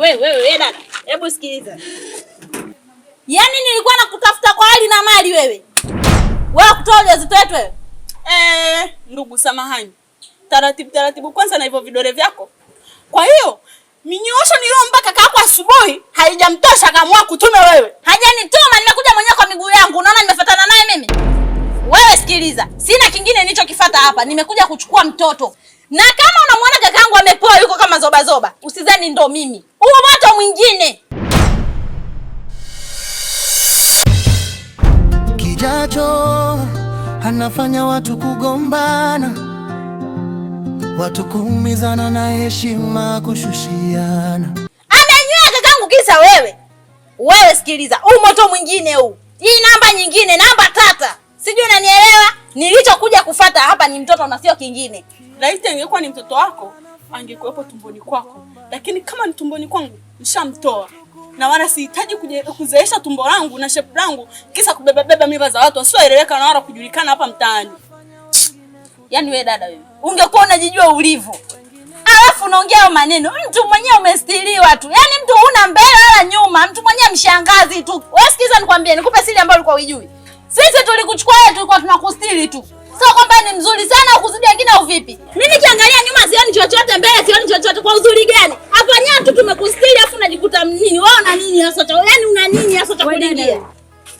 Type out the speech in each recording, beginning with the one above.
Wewe dada. Hebu sikiliza. Yaani nilikuwa nakutafuta kwa hali na mali wewe. Wewe kutoa ujauzito wetu wewe. Ndugu samahani. Taratibu kwanza na hivyo vidole vyako. Kwa hiyo minyoosho nilompa kaka yako asubuhi haijamtosha kaamua kutume wewe. Hajanituma, nimekuja mwenyewe kwa miguu yangu. Unaona nimefuatana naye mimi? Wewe sikiliza. Sina kingine nilichokifuata hapa. Nimekuja kuchukua mtoto. Na kama unamwona kakaangu amepoa yuko kama zoba, usizani ndo mimi. Huo moto mwingine. Kijacho anafanya watu kugombana, watu kuumizana na heshima kushushiana. Amenyoa kakaangu kisa wewe. Wewe sikiliza, huu moto mwingine huu. Hii namba nyingine, namba tata. Sijui unanielewa? Nilichokuja kufuata hapa ni mtoto na sio kingine. Laiti angekuwa ni mtoto wako, angekuwepo tumboni kwako. Lakini kama ni tumboni kwangu, nishamtoa. Na wala sihitaji kuzeesha tumbo langu na shepu langu kisa kubeba mimba za watu wasioeleweka na wala kujulikana hapa mtaani. Yaani wewe dada wewe, ungekuwa unajijua ulivyo. Alafu unaongea maneno, mtu mwenyewe umestiliwa tu. Yaani mtu huna mbele wala nyuma, mtu mwenyewe mshangazi tu. Wewe sikiza nikwambie, nikupe siri ambayo ulikuwa hujui. Sisi tulikuchukua wewe tulikuwa tunakustili tu. Sio kwamba ni mzuri sana ukuzidi wengine au vipi? Mimi nikiangalia nyuma sioni chochote, mbele sioni chochote. Kwa uzuri gani? Hapa nyatu tumekustili afu unajikuta nini? Wewe una nini hasa? Yaani una nini hasa cha kulingia?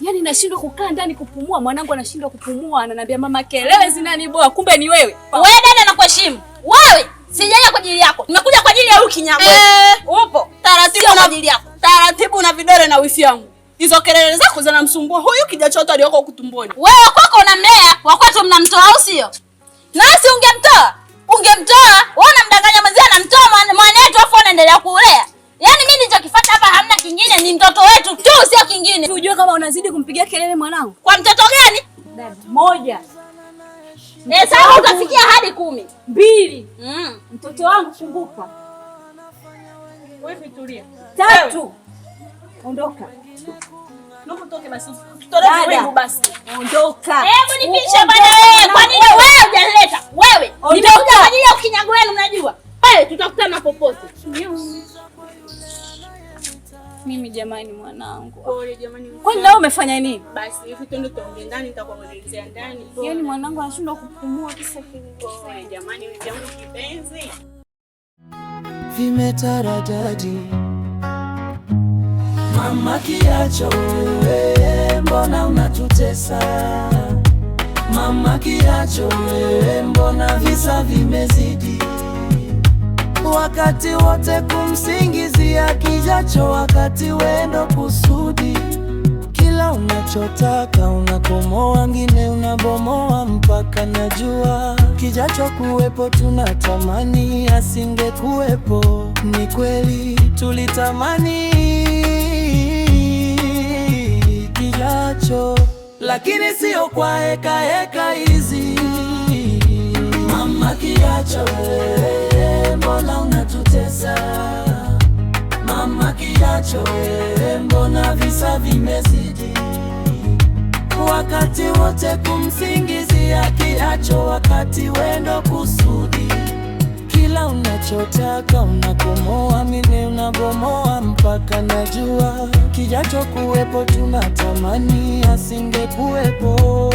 Yaani nashindwa kukaa ndani kupumua, mwanangu anashindwa kupumua, ananiambia mama kelele zinaniboa, kumbe ni wewe. Wewe dada nakuheshimu. Wewe sijaja kwa ajili yako. Nimekuja kwa ajili ya huyu kinyago. Upo. Taratibu na ajili yako. Taratibu na vidole na wifi yangu. Hizo kelele zako zinamsumbua huyu kijachoto aliyoko kutumboni. Wewe kwako unamlea, wakati mnamtoa au sio? Nasi ungemtoa. Wewe unamdanganya mzee anamtoa mwanetu afu unaendelea kulea. Yaani mimi nilichokifuata hapa hamna kingine, ni mtoto wetu tu sio kingine. Unajua kama unazidi kumpigia kelele mwanangu. Kwa mtoto gani? Dada, 1. Sasa utafikia hadi 10. 2. Mtoto wangu kumbuka. Wewe tulia. 3. Ondoka. Naomba toke basi. Tutolee wingu basi. Ondoka. Hebu nipishe bwana wewe. Kwa nini wewe hujaleta? Wewe. Nimekuja kwa ajili ya kinyago wenu mnajua. Pale tutakutana popote. Mimi jamani mwanangu. Pole jamani. Kwani leo umefanya nini? Basi hivi twende tuongee ndani nitakuelezea ndani. Yaani mwanangu anashindwa kupumua kisa kile. Pole jamani wewe yangu kipenzi. Vimetaradadi. Mama kiacho wewe, mbona unatutesa? Mama kiacho wewe, mbona visa vimezidi? Wakati wote kumsingizia kijacho, wakati wendo kusudi. Kila unachotaka unakomoa, wengine unabomoa mpaka najua. Kijacho kuwepo tunatamani, asingekuwepo. Ni kweli tulitamani kijacho, lakini sio kwa heka hizi. Mama kiacho wewe, mbona unatutesa? Mama kiacho wewe, mbona visa vimezidi? Wakati wote kumsingizia kiacho, wakati wendo kusudi. Kila unachotaka unakomoa, mimi unabomoa mpaka najua. Kijacho kuwepo tunatamani, asingekuwepo.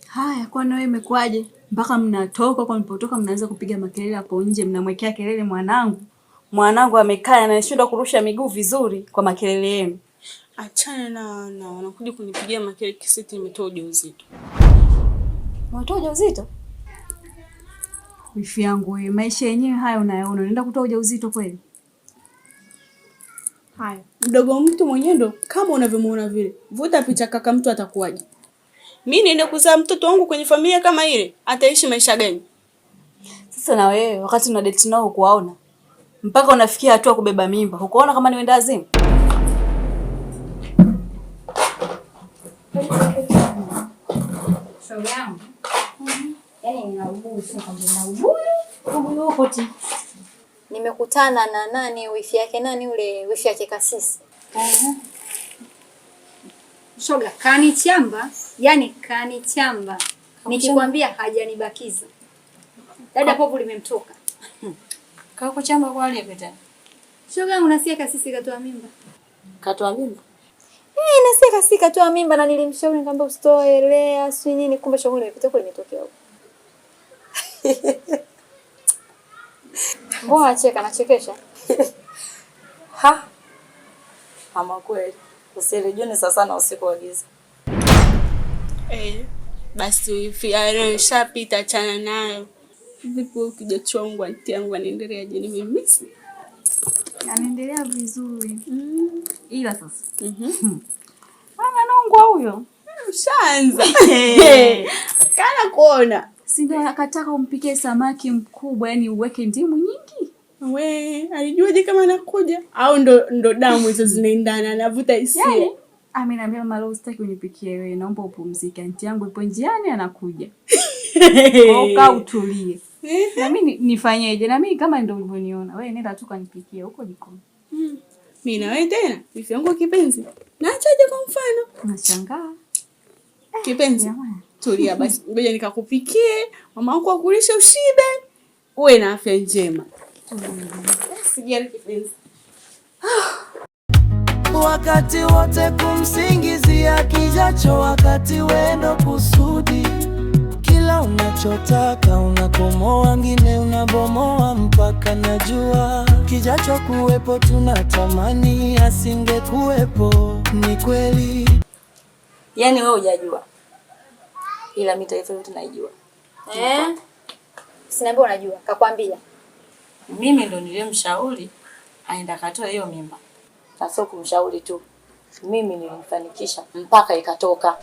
Haya, kwani wewe imekuaje? Mpaka mnatoka kwa mlipotoka mnaanza kupiga makelele hapo nje, mnamwekea kelele mwanangu. Mwanangu amekaa na anashindwa kurusha miguu vizuri kwa makelele yenu. Achana na wanakuja kunipigia makelele kisiti nimetoa ujauzito. Unatoa ujauzito? Wifi yangu wewe, maisha yenyewe haya unayaona. Unaenda kutoa ujauzito kweli? Haya, mdogo mtu mwenyewe ndo kama unavyomuona vile. Vuta picha kaka mtu atakuwaje? Mimi niende kuzaa mtoto wangu kwenye familia kama ile, ataishi maisha gani? Sasa na wewe wakati una date nao kuwaona mpaka unafikia hatua kubeba mimba, hukuona kama ni wenda azimu? Shoga yangu. Yaani ninaugua kwamba ninaugua huko tu. Nimekutana na nani wifi yake wifi yake Kasisi. Shoga kanichamba, yani kanichamba. Nikikwambia hajanibakiza. Dada popo limemtoka. Kako chamba kwa aliye tena. Shoga yangu nasikia Kasisi katoa mimba. Katoa mimba? Nasikia Kasisi katoa mimba na nilimshauri nikamwambia usitoe lea, si nini kumbe shughuli imepita kule imetokea huko. Mbona acheka nachekesha? Ha. Ama kweli. Usirejone sasa na usiku wa giza. Basi wifi leo ishapita, achana nayo. Vipi ukija chongo anti yangu anaendeleaje? Nimemiss. Anaendelea vizuri. Ila sasa. Anaongwa huyo. Ushaanza. Kana kuona. Si ndio akataka umpikie samaki mkubwa, yani uweke ndimu nyingi. Alijuaje kama anakuja? Au ndo damu hizo zinaendana, anavuta hisia. Yani, ameniambia mama leo sitaki unipikie wewe, naomba upumzike. Anti yangu ipo njiani anakuja. Kaa utulie. Na mimi nifanyeje? Na mimi kama ndio ulivyoniona. Wewe nenda tu kanipikie huko jikoni. Mimi na wewe tena, wifi yangu kipenzi. Naachaje kwa mfano? Nashangaa. Kipenzi. Tulia basi. Ngoja nikakupikie, mama wako akulishe ushibe. Uwe na afya njema. Sijali kipenzi. Wakati wote kumsingizia kijacho, wakati wendo kusudi. Kila unachotaka unakomoa, wengine unabomoa mpaka najua. Kijacho kuwepo tunatamani asingekuwepo, ni kweli. Yaani wewe hujajua. Ila mimi taifa yote naijua. Sinaambia unajua, kakwambia. Mimi ndo nilimshauri aenda katoa hiyo mimba. Na sio kumshauri tu. Mimi nilimfanikisha mpaka ikatoka.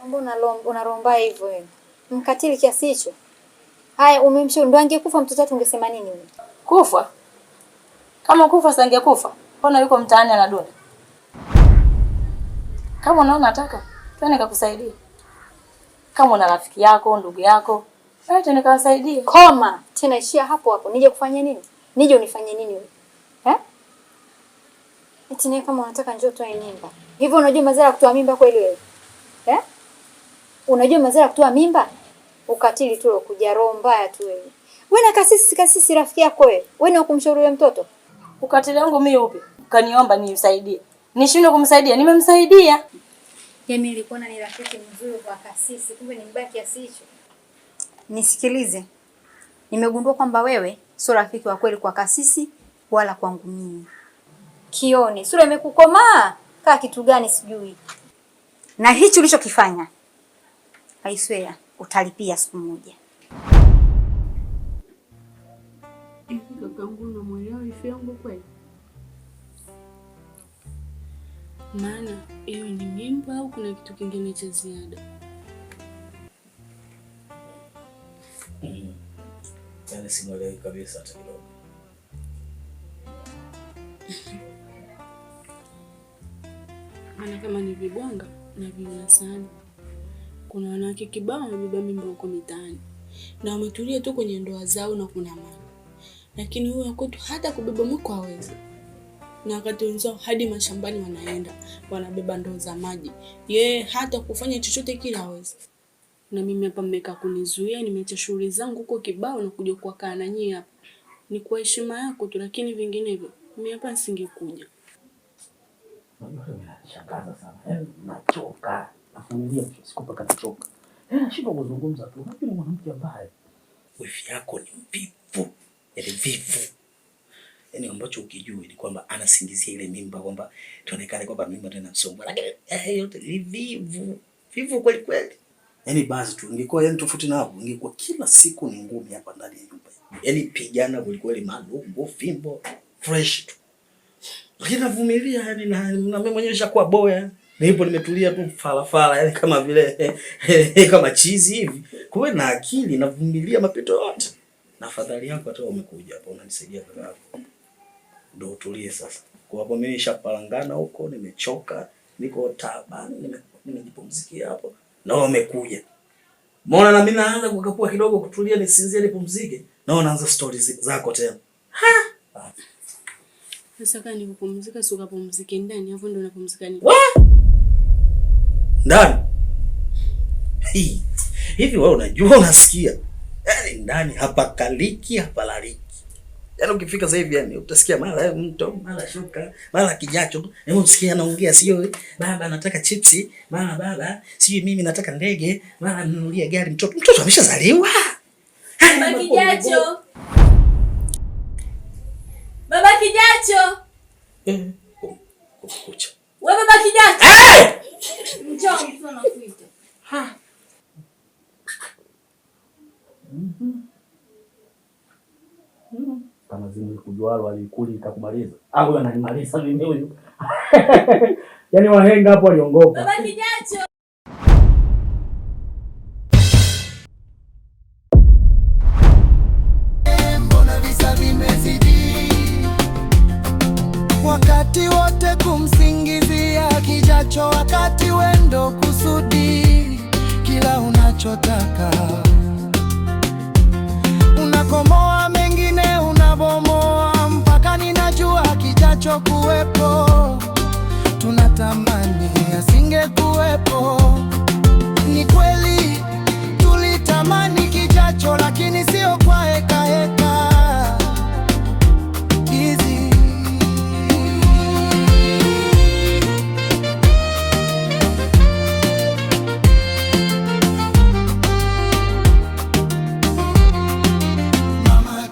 Mbona unaromba hivyo wewe? Mkatili kiasi hicho. Haya umemshauri ndo angekufa mtoto wetu ungesema nini wewe? Kufa? Kama kufa sangekufa. Mbona yuko mtaani anadunda? Kama unaona nataka, twende nikakusaidia. Kama una rafiki yako, ndugu yako, twende nikawasaidie. Koma, tena ishia hapo hapo. Nije kufanya nini? Nije unifanye nini wewe? Eti naye kama unataka njoo toe mimba. Hivyo unajua madhara ya kutoa mimba kweli wewe? Unajua madhara ya kutoa mimba? Ukatili tu kuja roho mbaya tu wewe. Wewe na Kasisi rafiki yako wewe. Wewe ni kumshauri yule mtoto? Ukatili wangu mimi upi? Kaniomba nimsaidie. Nishindwe kumsaidia, nimemsaidia. Yaani nilikuwa ni rafiki mzuri kwa Kasisi, kumbe ni mbaya kiasi hicho. Nisikilize. Nimegundua kwamba wewe sio rafiki wa kweli kwa Kasisi wala kwangu mimi. Kioni, sura imekukomaa. Kaa kitu gani sijui. Na hichi ulichokifanya, I swear utalipia siku moja. Kakangu unamwelewa wifi yangu kweli? Maana hiyo ni mimba au kuna kitu kingine cha ziada? Yaani simuelewi kabisa hata kidogo. Maana kama ni vibwanga na vinasani. Kuna wanawake kibao wamebeba mimba huko mitaani. Na wametulia tu kwenye ndoa zao na kuna amani. Lakini huyo kwetu hata kubeba mwiko hawezi. Na wakati wenzao hadi mashambani wanaenda, wanabeba ndoo za maji. Yeye hata kufanya chochote kile hawezi. Na mimi hapa mmeka kunizuia, nimeacha shughuli zangu huko kibao na kuja kukaa na nyinyi hapa. Ni kwa heshima yako tu, lakini vinginevyo mimi hapa nisingekuja. Shangaza sana. Yaani nachoka. Na familia msikupa kanachoka. Nashindwa kuzungumza tu. Lakini mwanamke ambaye wifi yako ni mvivu. Yaani vivu. Yaani ambacho ukijui ni kwamba anasingizia ile mimba kwamba tuonekane kwamba mimba tena msombo. Lakini yote ni vivu. Vivu kweli kweli. Yaani basi tu ingekuwa yani tofauti na hapo, ingekuwa kila siku ni ngumi hapa ndani ya nyumba. Yaani pigana kweli kweli, malungo, fimbo, fresh tu. Lakini navumilia yani na mimi mwenyewe nishakuwa boya. Nipo nimetulia tu fala yani kama vile kama chizi hivi. Kwa hiyo na akili navumilia mapito yote. Na afadhali yako hata umekuja hapa unanisaidia kaka yako. Ndio utulie sasa. Kwa hapo mimi nishapalangana huko, nimechoka, niko taabani, nimejipumzikia hapo. Na wewe umekuja. Mbona na mimi naanza kukapua kidogo kutulia nisinzie nipumzike. Na unaanza stories zako tena. Ha! Sasa kama nikupumzika sio kupumzika ndani, hapo ndo unapumzika nini? Ndani. Hivi wewe unajua unasikia? Yaani ndani hapa kaliki hapa laliki. Yaani ukifika sasa hivi yani utasikia mara mto, mara shuka, mara kijacho. Hebu usikie anaongea sio baba anataka chipsi, mara baba sio mimi nataka ndege, mara nunulia gari mtoto. Mtoto ameshazaliwa. Baba kijacho. Baba kijacho. Kucha. Wewe baba kijacho. Njoo mtu anakuita. Kama zini kujualo alikuli itakumaliza. Au ananimaliza mimi huyu. Yaani wahenga hapo waliongopa. Baba kijacho. Mbona visa vimezidi? Wakati wote kumsingizia kijacho, wakati wendo kusudi kila unachotaka. Unakomoa mengine unabomoa, mpaka ninajua kijacho kuwepo. Tunatamani asingekuwepo. Ni kweli tulitamani kijacho, lakini sio kwa heka heka hizi.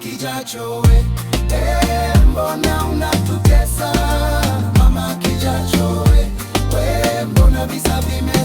Kijacho we, mbona unatutesa? Mama kijacho we, mbona visa vime